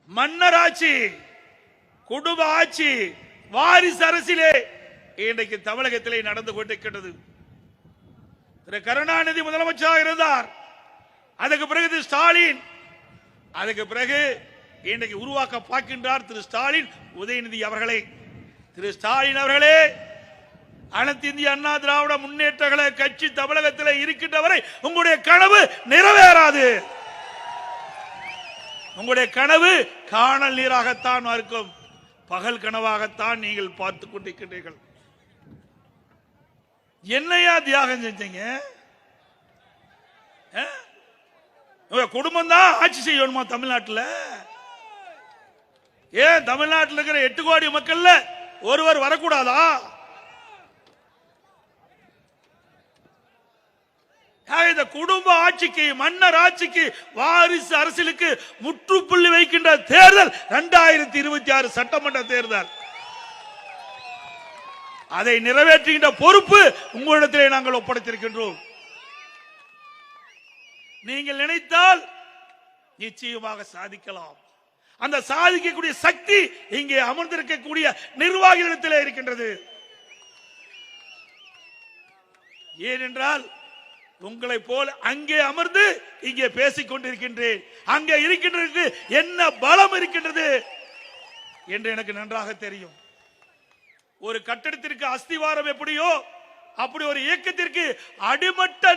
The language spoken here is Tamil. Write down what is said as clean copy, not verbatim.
மன்னராட்சி, குடும்ப ஆட்சி, வாரிசு அரசிலே இன்றைக்கு தமிழகத்திலே நடந்து கொண்டிருக்கிறது. திரு கருணாநிதி முதலமைச்சராக இருந்தார். அதுக்கு பிறகு திரு ஸ்டாலின், அதுக்கு பிறகு இன்றைக்கு உருவாக்க பார்க்கின்றார் திரு ஸ்டாலின் உதயநிதி அவர்களை. திரு ஸ்டாலின் அவர்களே, அனைத்து இந்திய அண்ணா திராவிட முன்னேற்ற கட்சி தமிழகத்தில் இருக்கின்றவரை உங்களுடைய கனவு நிறைவேறாது. உங்களுடைய கனவு காணல் நீராகத்தான் இருக்கும், பகல் கனவாகத்தான் நீங்கள் பார்த்துக் கொண்டிருக்கின்றீர்கள். என்னையா தியாகம் செஞ்சீங்க? குடும்பம் தான் ஆட்சி செய்யணுமா தமிழ்நாட்டில்? ஏன் தமிழ்நாட்டில் இருக்கிற 8 கோடி மக்கள்ல ஒருவர் வரக்கூடாதா? இந்த குடும்ப ஆட்சிக்கு, மன்னர் ஆட்சிக்கு, வாரிசு அரசியலுக்கு முற்றுப்புள்ளி வைக்கின்ற தேர்தல் 2026 சட்டமன்ற தேர்தல். அதை நிறைவேற்றுகின்ற பொறுப்பு உங்களிடத்திலே நாங்கள் ஒப்படைத்திருக்கின்றோம். நீங்கள் நினைத்தால் நிச்சயமாக சாதிக்கலாம். அந்த சாதிக்கக்கூடிய சக்தி இங்கே அமர்ந்திருக்கக்கூடிய நிர்வாகிகளிடத்திலே இருக்கின்றது. ஏனென்றால் உங்களை போல அங்கே அமர்ந்து இங்கே பேசிக் கொண்டிருக்கின்றேன். அங்கே இருக்கின்றது என்ன பலம் இருக்கின்றது என்று எனக்கு நன்றாக தெரியும். ஒரு கட்டடத்திற்கு அஸ்திவாரம் எப்படியோ அப்படி ஒரு இயக்கத்திற்கு அடிமட்ட